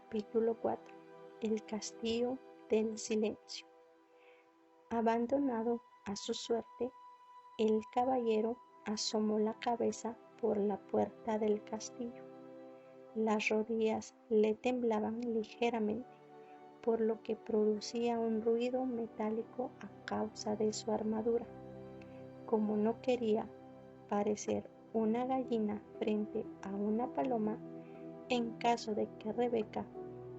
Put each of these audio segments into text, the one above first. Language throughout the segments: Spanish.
Capítulo 4. El castillo del silencio. Abandonado a su suerte, el caballero asomó la cabeza por la puerta del castillo. Las rodillas le temblaban ligeramente, por lo que producía un ruido metálico a causa de su armadura. Como no quería parecer una gallina frente a una paloma, en caso de que Rebeca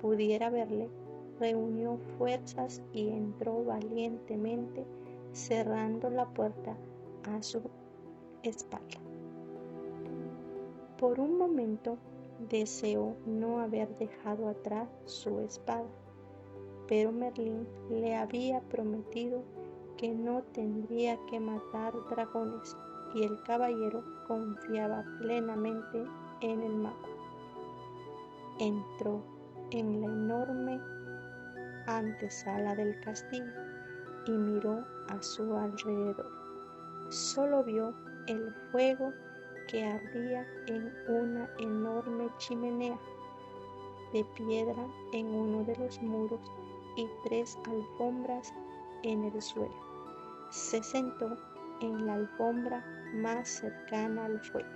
pudiera verle, reunió fuerzas y entró valientemente, cerrando la puerta a su espalda. Por un momento deseó no haber dejado atrás su espada, pero Merlín le había prometido que no tendría que matar dragones y el caballero confiaba plenamente en el mago. Entró en la enorme antesala del castillo y miró a su alrededor. Solo vio el fuego que ardía en una enorme chimenea de piedra en uno de los muros y 3 alfombras en el suelo. Se sentó en la alfombra más cercana al fuego.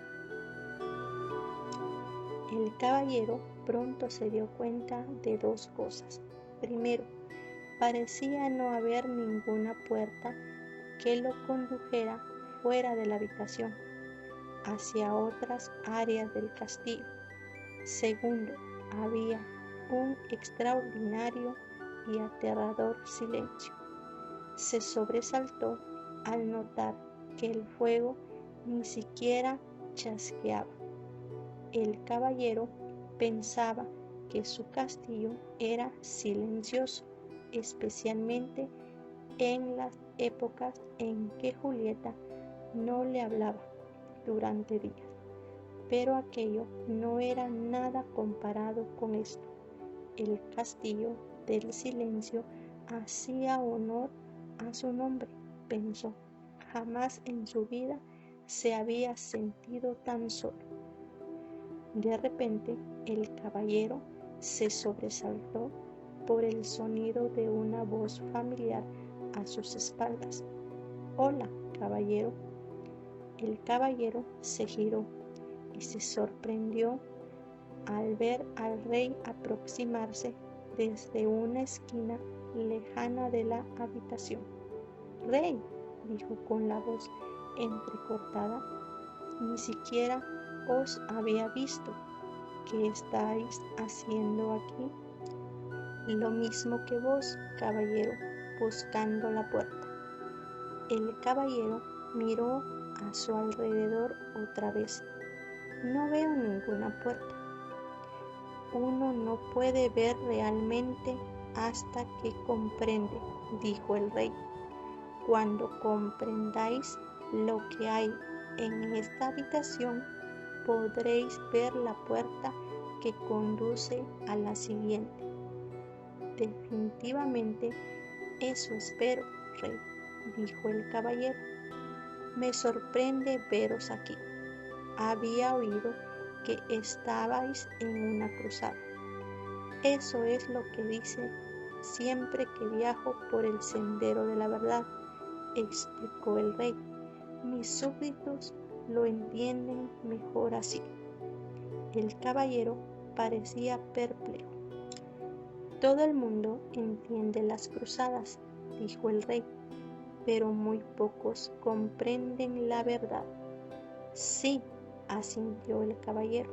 El caballero pronto se dio cuenta de 2 cosas. Primero, parecía no haber ninguna puerta que lo condujera fuera de la habitación, hacia otras áreas del castillo. Segundo, había un extraordinario y aterrador silencio. Se sobresaltó al notar que el fuego ni siquiera chasqueaba. El caballero pensaba que su castillo era silencioso, especialmente en las épocas en que Julieta no le hablaba durante días. Pero aquello no era nada comparado con esto. El castillo del silencio hacía honor a su nombre, pensó. Jamás en su vida se había sentido tan solo. De repente, el caballero se sobresaltó por el sonido de una voz familiar a sus espaldas. «Hola, caballero». El caballero se giró y se sorprendió al ver al rey aproximarse desde una esquina lejana de la habitación. «Rey», dijo con la voz entrecortada, «ni siquiera os había visto. ¿Qué estáis haciendo aquí?» «Lo mismo que vos, caballero, buscando la puerta». El caballero miró a su alrededor otra vez. «No veo ninguna puerta». «Uno no puede ver realmente hasta que comprende», dijo el rey. «Cuando comprendáis lo que hay en esta habitación, podréis ver la puerta que conduce a la siguiente». «Definitivamente eso espero, rey», dijo el caballero. «Me sorprende veros aquí. Había oído que estabais en una cruzada». «Eso es lo que dice siempre que viajo por el sendero de la verdad», explicó el rey. «Mis súbditos lo entienden mejor así». El caballero parecía perplejo. «Todo el mundo entiende las cruzadas», dijo el rey, «pero muy pocos comprenden la verdad». «Sí», asintió el caballero.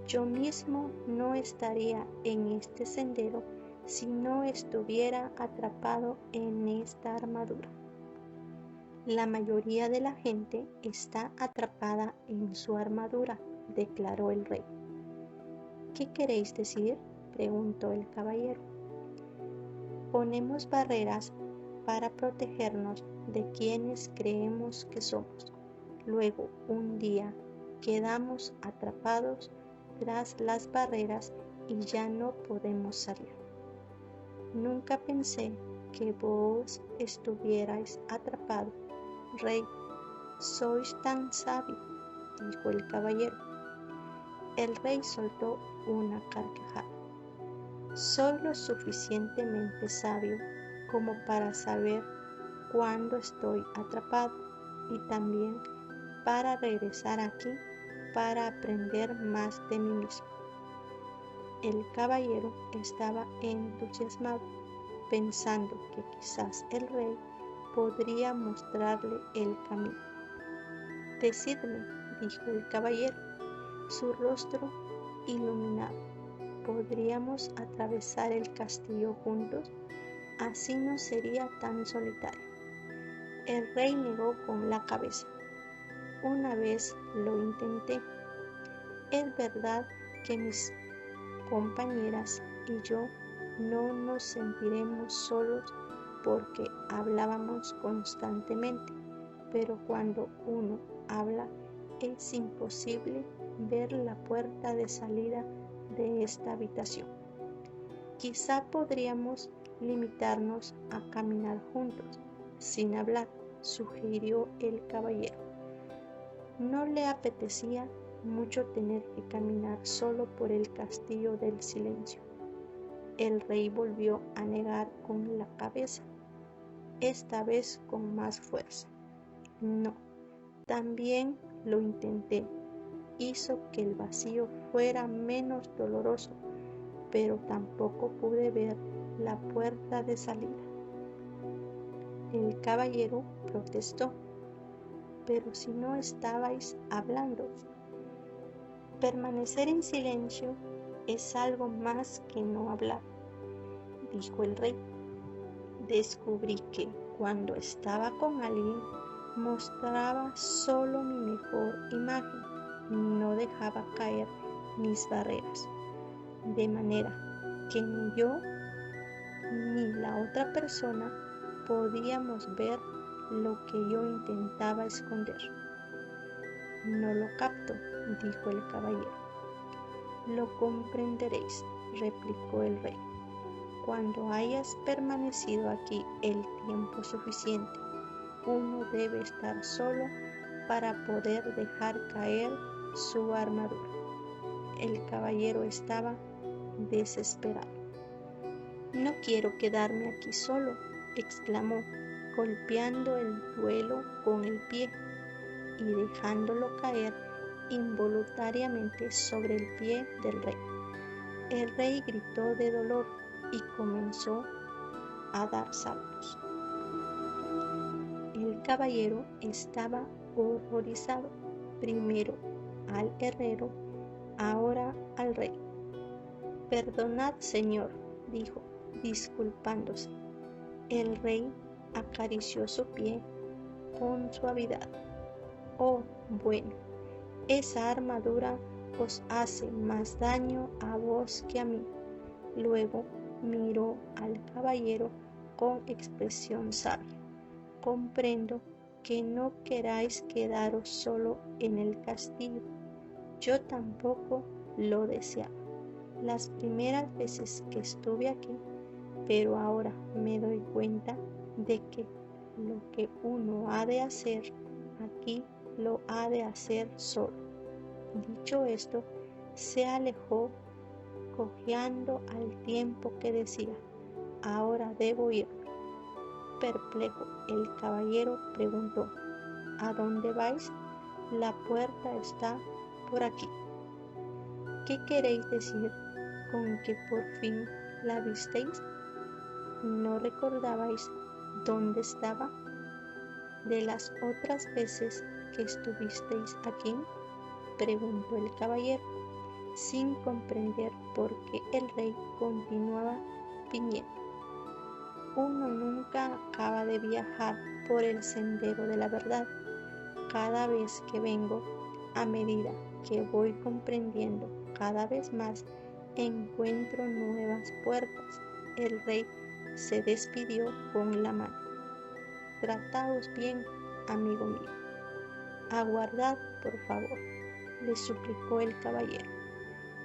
«Yo mismo no estaría en este sendero si no estuviera atrapado en esta armadura». «La mayoría de la gente está atrapada en su armadura», declaró el rey. «¿Qué queréis decir?», preguntó el caballero. «Ponemos barreras para protegernos de quienes creemos que somos. Luego, un día, quedamos atrapados tras las barreras y ya no podemos salir». «Nunca pensé que vos estuvierais atrapado, rey. Sois tan sabio», dijo el caballero. El rey soltó una carcajada. Soy lo suficientemente sabio como para saber cuándo estoy atrapado y también para regresar aquí para aprender más de mí mismo. El caballero estaba entusiasmado, pensando que quizás el rey podría mostrarle el camino. Decidme, dijo el caballero, su rostro iluminado. ¿Podríamos atravesar el castillo juntos? Así no sería tan solitario. El rey negó con la cabeza. Una vez lo intenté. Es verdad que mis compañeras y yo no nos sentiremos solos porque hablábamos constantemente, pero cuando uno habla es imposible ver la puerta de salida de esta habitación. Quizá podríamos limitarnos a caminar juntos, sin hablar, sugirió el caballero. No le apetecía mucho tener que caminar solo por el castillo del silencio. El rey volvió a negar con la cabeza, esta vez con más fuerza. No, también lo intenté. Hizo que el vacío fuera menos doloroso, pero tampoco pude ver la puerta de salida. El caballero protestó. Pero si no estabais hablando. Permanecer en silencio es algo más que no hablar, dijo el rey. Descubrí que cuando estaba con alguien mostraba solo mi mejor imagen, no dejaba caer mis barreras, de manera que ni yo ni la otra persona podíamos ver lo que yo intentaba esconder. No lo capto, dijo el caballero. Lo comprenderéis, replicó el rey, cuando hayas permanecido aquí el tiempo suficiente. Uno debe estar solo para poder dejar caer su armadura. El caballero estaba desesperado. No quiero quedarme aquí solo, exclamó, golpeando el duelo con el pie y dejándolo caer involuntariamente sobre el pie del rey. El rey gritó de dolor y comenzó a dar saltos. El caballero estaba horrorizado, primero al herrero, ahora al rey. Perdonad, señor, dijo, disculpándose. El rey acarició su pie con suavidad. Oh, bueno, esa armadura os hace más daño a vos que a mí. Luego miró al caballero con expresión sabia. Comprendo que no queráis quedaros solo en el castillo. Yo tampoco lo deseaba las primeras veces que estuve aquí, pero ahora me doy cuenta de que lo que uno ha de hacer aquí lo ha de hacer solo. Dicho esto, se alejó cojeando al tiempo que decía, ahora debo ir. Perplejo, el caballero preguntó, ¿a dónde vais? La puerta está por aquí. ¿Qué queréis decir con que por fin la visteis? ¿No recordabais dónde estaba? De las otras veces que estuvisteis aquí, preguntó el caballero, sin comprender por qué el rey continuaba viniendo. Uno nunca acaba de viajar por el sendero de la verdad. Cada vez que vengo, a medida que voy comprendiendo cada vez más, encuentro nuevas puertas. El rey se despidió con la mano. Trataos bien, amigo mío. Aguardad, por favor, le suplicó el caballero.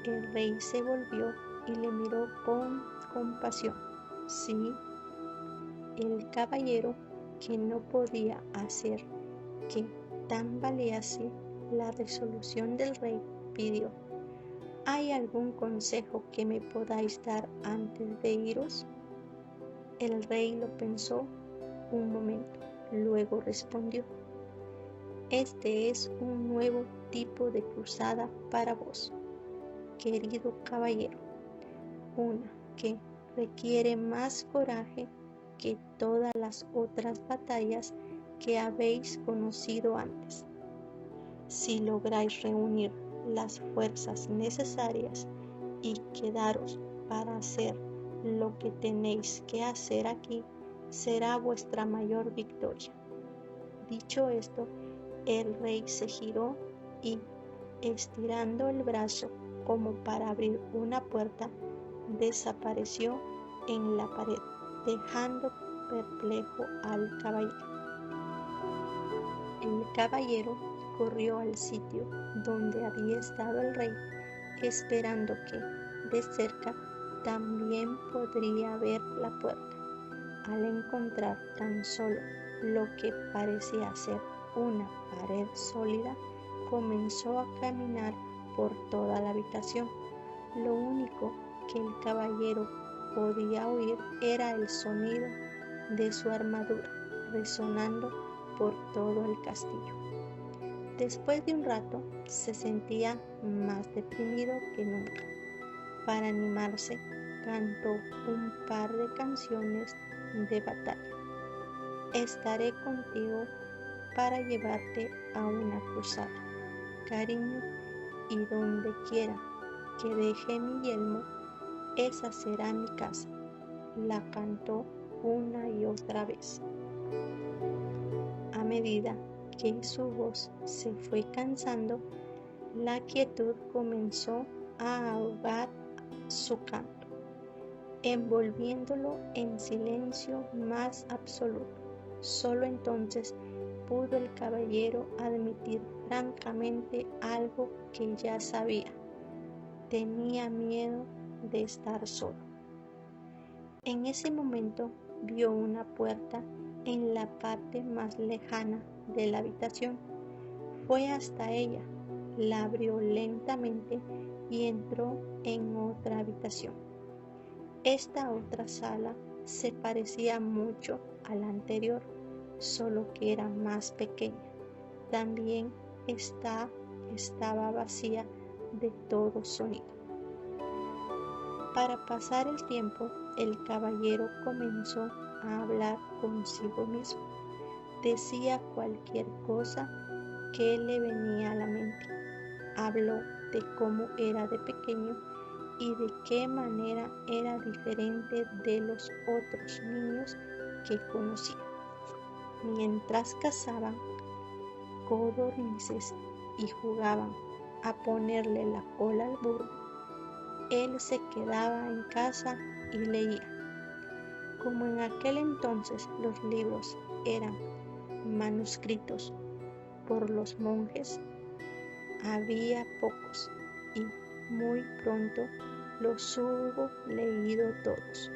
El rey se volvió y le miró con compasión. Sí, el caballero, que no podía hacer que tambalease la resolución del rey, pidió: ¿hay algún consejo que me podáis dar antes de iros? El rey lo pensó un momento, luego respondió: este es un nuevo tipo de cruzada para vos, querido caballero, una que requiere más coraje que todas las otras batallas que habéis conocido antes. Si lográis reunir las fuerzas necesarias y quedaros para hacer lo que tenéis que hacer aquí, será vuestra mayor victoria. Dicho esto, el rey se giró y, estirando el brazo como para abrir una puerta, desapareció en la pared, dejando perplejo al caballero. El caballero corrió al sitio donde había estado el rey, esperando que, de cerca, también podría ver la puerta. Al encontrar tan solo lo que parecía ser una pared sólida, comenzó a caminar por toda la habitación. Lo único que el caballero podía oír era el sonido de su armadura resonando por todo el castillo. Después de un rato se sentía más deprimido que nunca. Para animarse, cantó un par de canciones de batalla. Estaré contigo para llevarte a una cruzada, cariño, y donde quiera que deje mi yelmo, esa será mi casa. La cantó una y otra vez. A medida que su voz se fue cansando, la quietud comenzó a ahogar su canto, envolviéndolo en silencio más absoluto. Solo entonces pudo el caballero admitir francamente algo que ya sabía: tenía miedo de estar solo. En ese momento vio una puerta en la parte más lejana de la habitación. Fue hasta ella, la abrió lentamente y entró en otra habitación. Esta otra sala se parecía mucho a la anterior, solo que era más pequeña. También estaba vacía de todo sonido. Para pasar el tiempo, el caballero comenzó a hablar consigo mismo. Decía cualquier cosa que le venía a la mente. Habló de cómo era de pequeño y de qué manera era diferente de los otros niños que conocía. Mientras cazaban codornices y jugaban a ponerle la cola al burro, él se quedaba en casa y leía. Como en aquel entonces los libros eran manuscritos por los monjes, había pocos y muy pronto los hubo leído todos.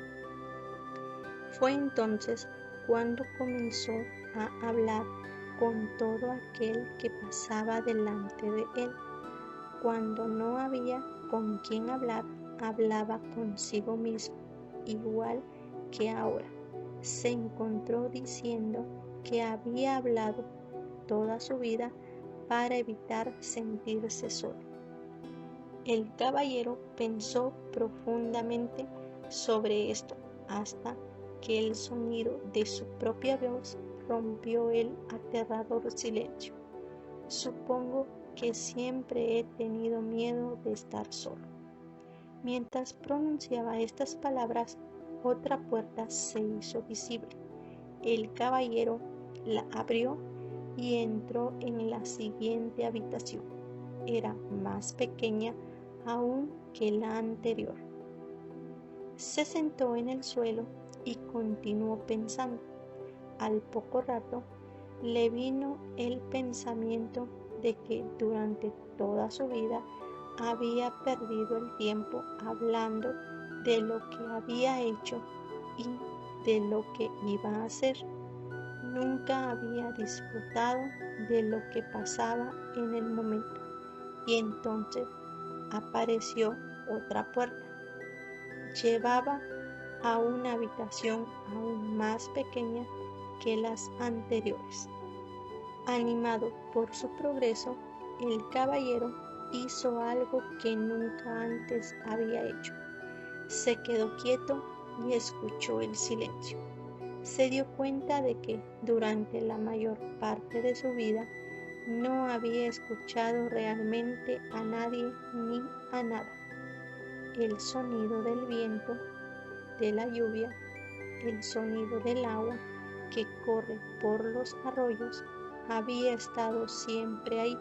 Fue entonces cuando comenzó a hablar con todo aquel que pasaba delante de él. Cuando no había con quien hablar, hablaba consigo mismo, igual que ahora. Se encontró diciendo que había hablado toda su vida para evitar sentirse solo. El caballero pensó profundamente sobre esto hasta que el sonido de su propia voz rompió el aterrador silencio. Supongo que siempre he tenido miedo de estar solo. Mientras pronunciaba estas palabras, otra puerta se hizo visible. El caballero la abrió y entró en la siguiente habitación. Era más pequeña aún que la anterior. Se sentó en el suelo y continuó pensando. Al poco rato le vino el pensamiento de que durante toda su vida había perdido el tiempo hablando de lo que había hecho y de lo que iba a hacer. Nunca había disfrutado de lo que pasaba en el momento, y entonces apareció otra puerta. Llevaba a una habitación aún más pequeña que las anteriores. Animado por su progreso, el caballero hizo algo que nunca antes había hecho. Se quedó quieto y escuchó el silencio. Se dio cuenta de que durante la mayor parte de su vida no había escuchado realmente a nadie ni a nada. El sonido del viento, de la lluvia, el sonido del agua que corre por los arroyos había estado siempre ahí,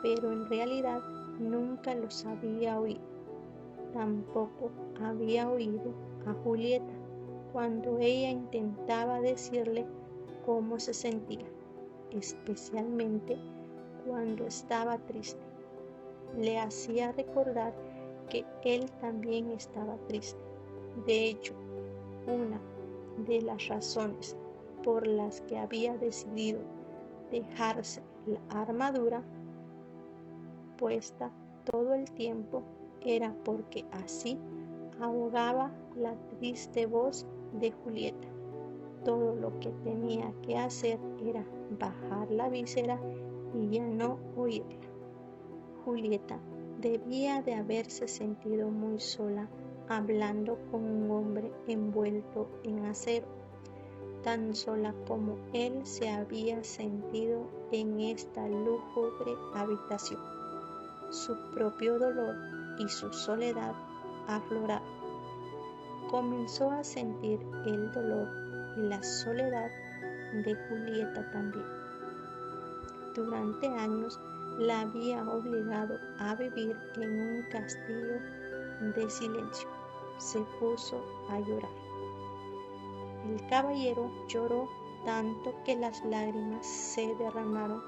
pero en realidad nunca los había oído. Tampoco había oído a Julieta cuando ella intentaba decirle cómo se sentía, especialmente cuando estaba triste. Le hacía recordar que él también estaba triste. De hecho, una de las razones por las que había decidido dejarse la armadura puesta todo el tiempo era porque así ahogaba la triste voz de Julieta. Todo lo que tenía que hacer era bajar la víscera y ya no oírla. Julieta debía de haberse sentido muy sola hablando con un hombre envuelto en acero, tan sola como él se había sentido en esta lúgubre habitación. Su propio dolor y su soledad afloraron. Comenzó a sentir el dolor y la soledad de Julieta también. Durante años la había obligado a vivir en un castillo de silencio. Se puso a llorar. El caballero lloró tanto que las lágrimas se derramaron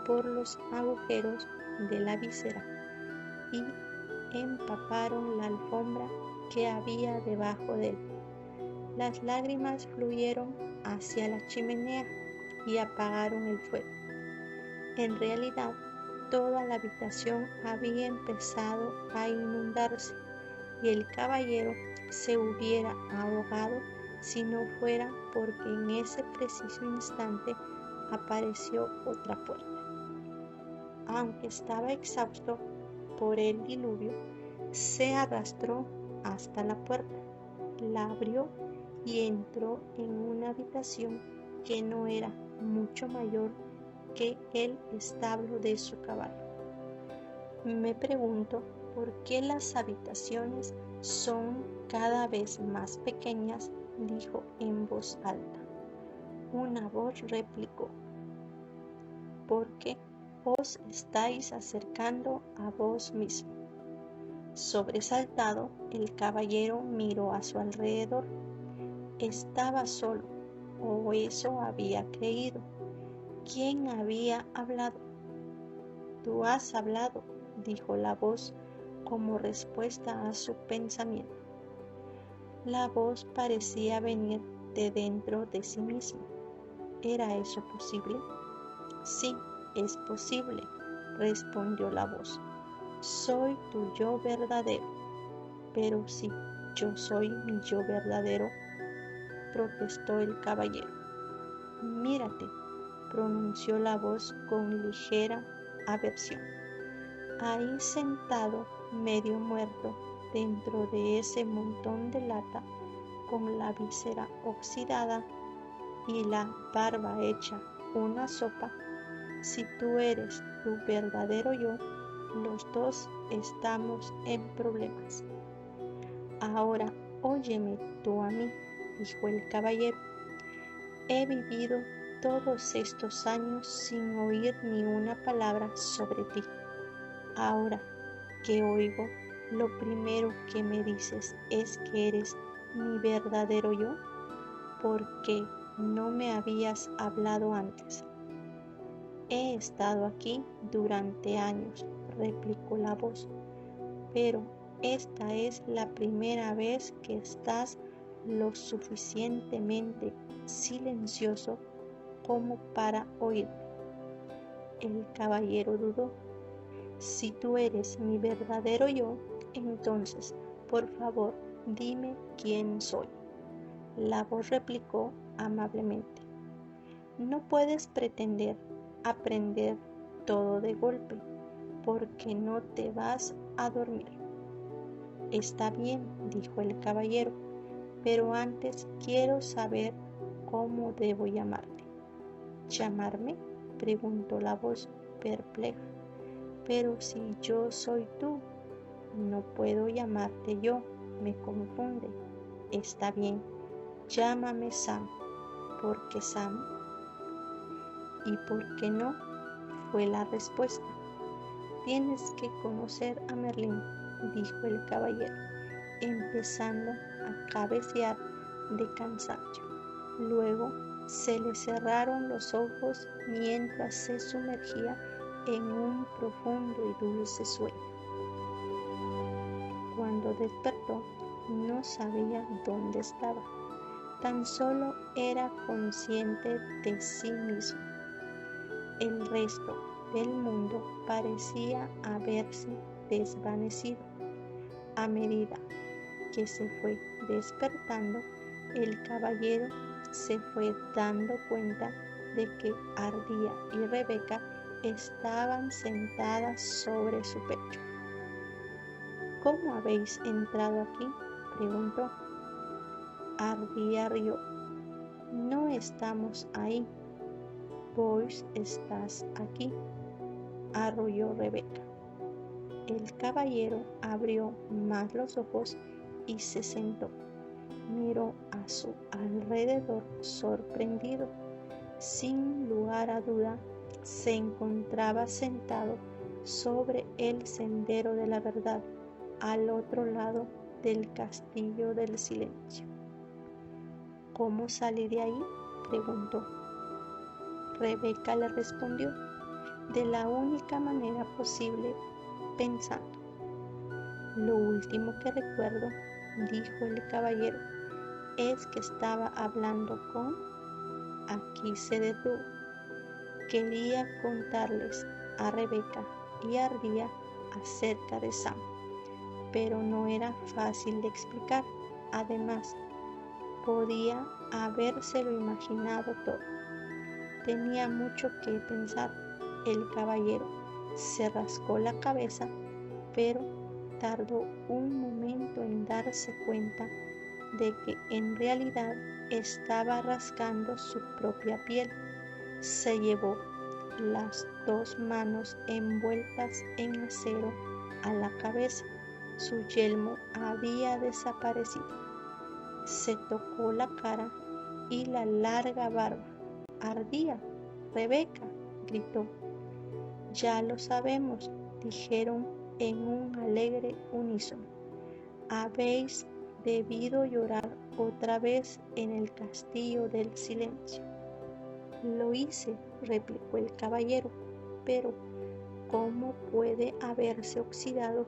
por los agujeros de la visera y empaparon la alfombra que había debajo de él. Las lágrimas fluyeron hacia la chimenea y apagaron el fuego. En realidad, toda la habitación había empezado a inundarse y el caballero se hubiera ahogado si no fuera porque en ese preciso instante apareció otra puerta. Aunque estaba exhausto por el diluvio, se arrastró hasta la puerta, la abrió y entró en una habitación que no era mucho mayor que el establo de su caballo. Me pregunto por qué las habitaciones son cada vez más pequeñas, dijo en voz alta. Una voz replicó: porque os estáis acercando a vos mismo. Sobresaltado, el caballero miró a su alrededor. Estaba solo, o eso había creído. ¿Quién había hablado? Tú has hablado, dijo la voz como respuesta a su pensamiento. La voz parecía venir de dentro de sí mismo. ¿Era eso posible? Sí, es posible, respondió la voz. Soy tu yo verdadero. Pero si yo soy mi yo verdadero, protestó el caballero. Mírate, pronunció la voz con ligera aversión. Ahí sentado, medio muerto, dentro de ese montón de lata, con la víscera oxidada y la barba hecha una sopa, si tú eres tu verdadero yo, los dos estamos en problemas. Ahora óyeme tú a mí, dijo el caballero. He vivido todos estos años sin oír ni una palabra sobre ti. Ahora que oigo, lo primero que me dices es que eres mi verdadero yo, porque no me habías hablado antes. He estado aquí durante años, replicó la voz, pero esta es la primera vez que estás lo suficientemente silencioso como para oírme. El caballero dudó. Si tú eres mi verdadero yo, entonces, por favor, dime quién soy. La voz replicó amablemente. No puedes pretender aprender todo de golpe, porque no te vas a dormir. Está bien, dijo el caballero, pero antes quiero saber cómo debo llamarte. ¿Llamarme?, preguntó la voz perpleja. Pero si yo soy tú, no puedo llamarte yo, me confunde. Está bien, llámame Sam, porque Sam. ¿Y por qué no?, fue la respuesta. Tienes que conocer a Merlín, dijo el caballero, empezando a cabecear de cansancio. Luego se le cerraron los ojos mientras se sumergía en un profundo y dulce sueño. Cuando despertó, no sabía dónde estaba, tan solo era consciente de sí mismo. El resto del mundo parecía haberse desvanecido. A medida que se fue despertando, el caballero se fue dando cuenta de que Ardía y Rebeca estaban sentadas sobre su pecho. ¿Cómo habéis entrado aquí?, preguntó. Ardía rió. No estamos ahí. Vos estás aquí, arrulló Rebeca. El caballero abrió más los ojos y se sentó. Miró a su alrededor sorprendido. Sin lugar a duda, se encontraba sentado sobre el sendero de la verdad, al otro lado del castillo del silencio. ¿Cómo salí de ahí?, preguntó. Rebeca le respondió, de la única manera posible, pensando. Lo último que recuerdo, dijo el caballero, es que estaba hablando con... Aquí se detuvo. Quería contarles a Rebeca y a Ardía acerca de Sam, pero no era fácil de explicar. Además, podía habérselo imaginado todo. Tenía mucho que pensar. El caballero se rascó la cabeza, pero tardó un momento en darse cuenta de que en realidad estaba rascando su propia piel. Se llevó las dos manos envueltas en acero a la cabeza. Su yelmo había desaparecido. Se tocó la cara y la larga barba. Ardía, Rebeca, gritó. Ya lo sabemos, dijeron en un alegre unísono. Habéis debido llorar otra vez en el castillo del silencio. Lo hice, replicó el caballero, pero ¿cómo puede haberse oxidado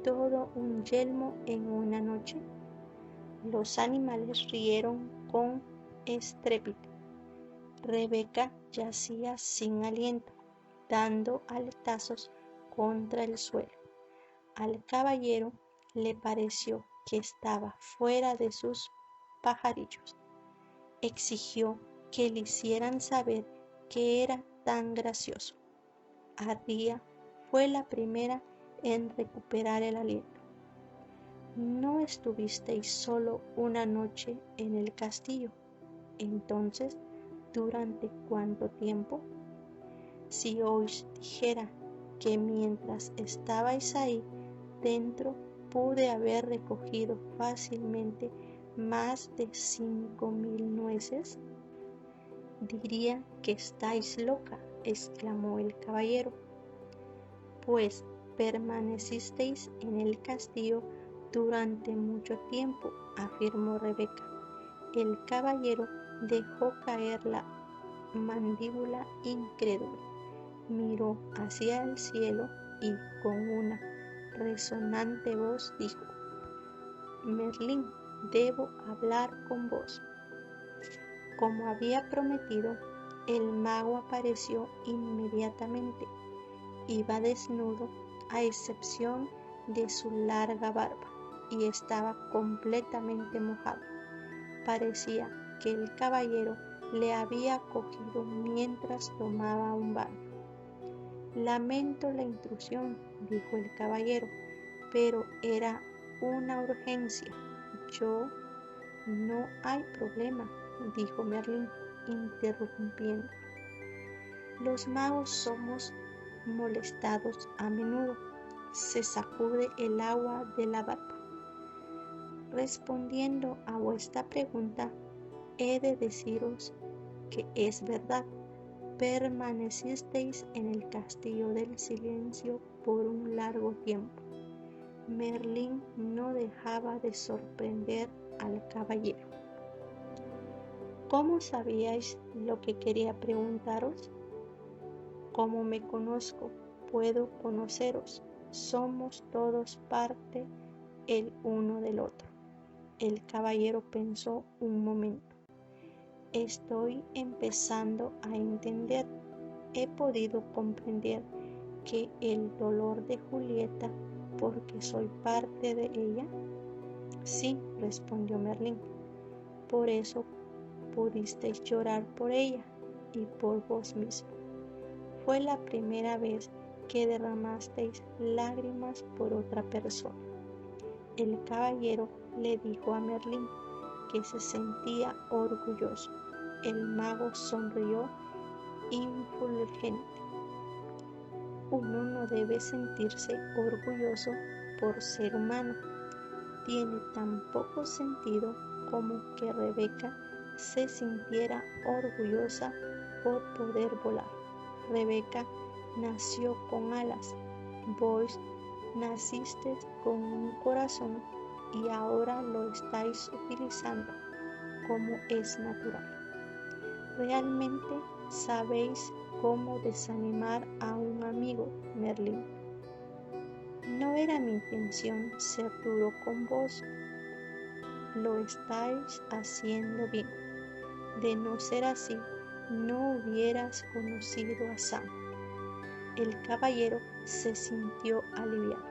todo un yelmo en una noche? Los animales rieron con estrépito. Rebeca yacía sin aliento, dando aletazos contra el suelo. Al caballero le pareció que estaba fuera de sus pajarillos. Exigió que le hicieran saber que era tan gracioso. Ardía fue la primera en recuperar el aliento. ¿No estuvisteis solo una noche en el castillo? Entonces, ¿durante cuánto tiempo? Si os dijera que mientras estabais ahí dentro pude haber recogido fácilmente más de 5.000 nueces, diría que estáis loca, exclamó el caballero. Pues permanecisteis en el castillo durante mucho tiempo, afirmó Rebeca. El caballero dejó caer la mandíbula incrédulo, miró hacia el cielo y con una resonante voz dijo: Merlín, debo hablar con vos. Como había prometido, el mago apareció inmediatamente. Iba desnudo a excepción de su larga barba y estaba completamente mojado. Parecía que el caballero le había cogido mientras tomaba un baño. Lamento la intrusión, dijo el caballero, pero era una urgencia. No hay problema, dijo Merlín, interrumpiendo. Los magos somos molestados a menudo. Se sacude el agua de la barba. Respondiendo a vuestra pregunta, he de deciros que es verdad. Permanecisteis en el castillo del silencio por un largo tiempo. Merlín no dejaba de sorprender al caballero. ¿Cómo sabíais lo que quería preguntaros? Como me conozco, puedo conoceros. Somos todos parte el uno del otro. El caballero pensó un momento. Estoy empezando a entender. He podido comprender que el dolor de Julieta, porque soy parte de ella. Sí, respondió Merlín. Por eso pudisteis llorar por ella y por vos mismo. Fue la primera vez que derramasteis lágrimas por otra persona. El caballero le dijo a Merlín que se sentía orgulloso. El mago sonrió infulgente. Uno no debe sentirse orgulloso por ser humano. Tiene tan poco sentido como que Rebeca se sintiera orgullosa por poder volar. Rebeca nació con alas. Vos nacisteis con un corazón y ahora lo estáis utilizando como es natural. Realmente sabéis cómo desanimar a un amigo, Merlín. No era mi intención ser duro con vos. Lo estáis haciendo bien. De no ser así, no hubieras conocido a Sam. El caballero se sintió aliviado.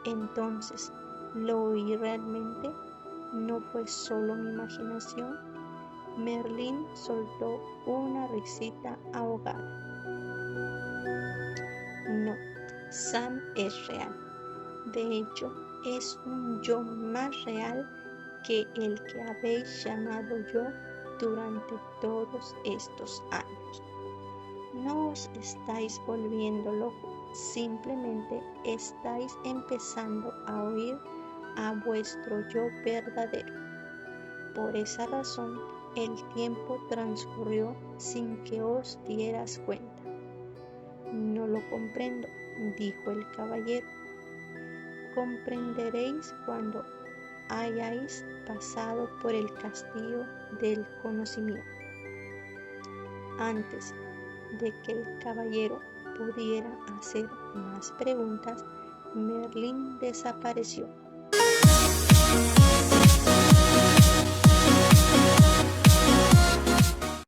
Entonces, ¿lo oí realmente? ¿No fue solo mi imaginación? Merlín soltó una risita ahogada. No, Sam es real. De hecho, es un yo más real que el que habéis llamado yo durante todos estos años. No os estáis volviendo locos, simplemente estáis empezando a oír a vuestro yo verdadero. Por esa razón, el tiempo transcurrió sin que os dieras cuenta. No lo comprendo, dijo el caballero. Comprenderéis cuando hayáis pasado por el castillo del conocimiento. Antes de que el caballero pudiera hacer más preguntas, Merlín desapareció.